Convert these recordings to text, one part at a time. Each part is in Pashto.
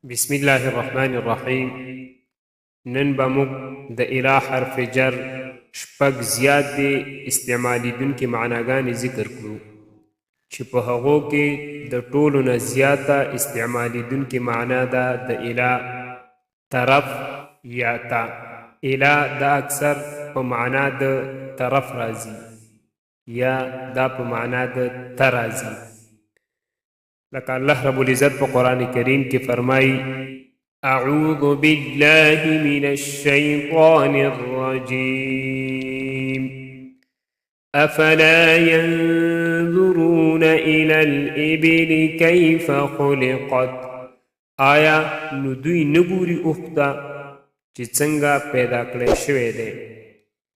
بسم الله الرحمن الرحیم. نن به موږ د اله حرف جر شپږ زیات دی استعمالیدونکې معناګانې ذکر کړو چې په هغو کې د ټولو نه زیاته استعمالیدونکې معنا ده د اله طرف یا تا. اله دا اکثر په معنا د طرف راځي یا دا په معنا د ته راځي. لکه الله رب العزت په قرآن کریم کې فرمایي اعوذ بالله من الشیطان الرجیم افلا ينظرون الى الابل كيف خلقت. آیا نو دوی نګوري اوښته چې څنګه پیدا کړی شوی دی.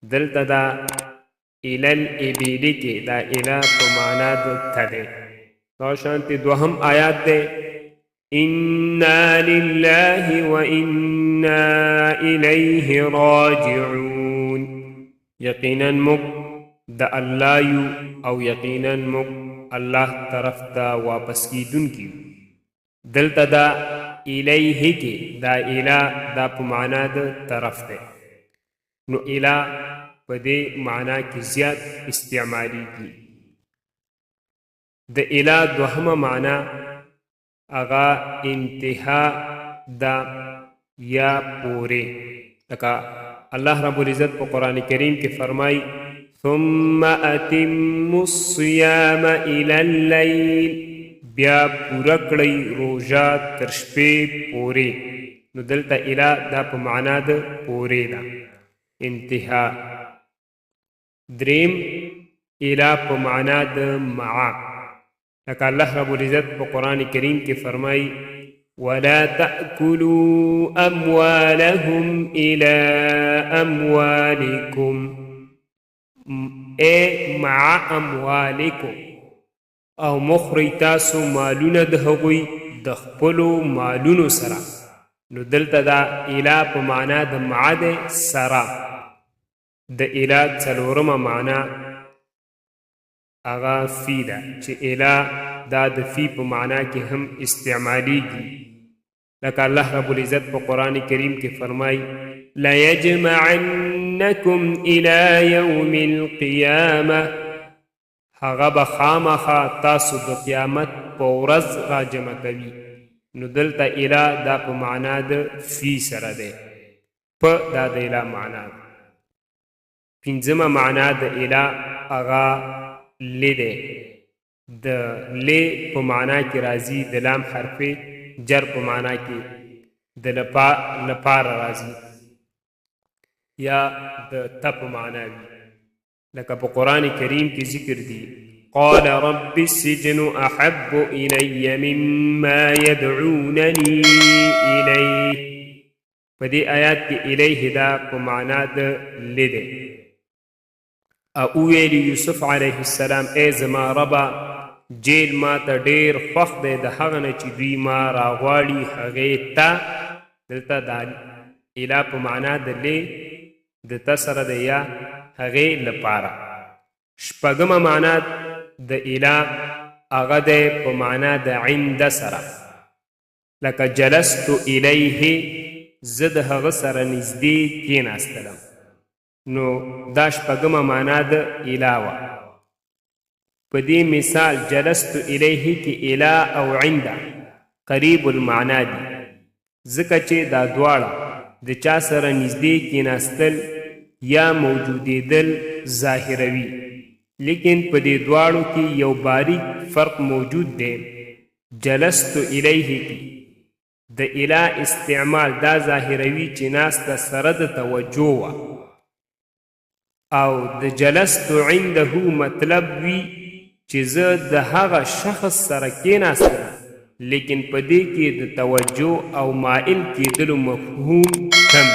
دلته دا الى الابل کې دا اله په معنا د ته دی. دا شانتی دوهم آیات دے انا لله و انا الیه راجعون. یقینا مک دا اللہ یو او یقینا مک اللہ طرف دا واپس کی دن کی. دلتا دا الیه کی دا الہ دا پا معنی دا طرف دے. نو الہ پا دے معنی کی زیاد استعمالی کی. د اله دوهمه معنا اغا انتها دا یا پوره. لکه الله رب العزت په قرآن کریم کې فرمای ثم اتموا الصيام الى الليل. بیا پوره کړئ روژه تر شپې پورې. نو دلته اله دا په معنا د پورې ده انتها. دریم اله په معنا د معا. لکه الله رب العزت په قرآن کریم کې فرمای ولا تأكلوا اموالهم الى اموالكم اے مع اموالكم. او مخری تاسو مالونه د هغوی د خپلو مالونو سره. نو دلته دا اله په معنا د مع د سره. د اله څلورمه معنا اغا فی دا چې اله دا د فی په معنا کې هم استعمالیږي. لکه الله رب العزت په قرآن کریم کې فرمای لیجمعنکم الی یوم القیامه. هغه به خامخا تاسو د قیامت په ورځ راجمع کوي. نو دلته اله دا په معنا د فی سره دی. په دا د اله معنا ده. پنځمه معنا د اله هغه لی دی. د لی په معنا کې راځي د لام حرف جر په معنا کې د لپاره راځي یا د ته په معنا وي. لکه په قرآن کریم کې ذکر دی قال رب السجن احب الی مما یدعوننی الیه. په دې آیات کې الیه دا په معنا د لی دی. او ویلی یوسف علیه السلام ای زما ربا جیل ما ته ډیر خوښ دی د هغه نه چې دوی ما راغواړي هغې ته. دلته دا اله په معنا د لی د ته سره د یا هغې لپاره. شپږمه معنا د اله هغه دی په معنا د عند سره. لکه جلست الیه زه د هغه سره نږدې کېناستلم. نو دا شپږمه معنا د اله وه. په دې مثال جلست الیه کې اله او عنده قریب المعنا دي ځکه چې دا دواړه د چا سره نږدې کېناستل یا موجودېدل ظاهروي. لیکن په دې دواړو کې یو باریک فرق موجود دی. جلست الیه کې د اله استعمال دا ظاهروي چې ناسته سره د توجه وه. او د جلست عنده مطلب وی چې زه د هغه شخص سره کېناستم لیکن په دې کې د توجه او مائل کېدلو مفهوم کم.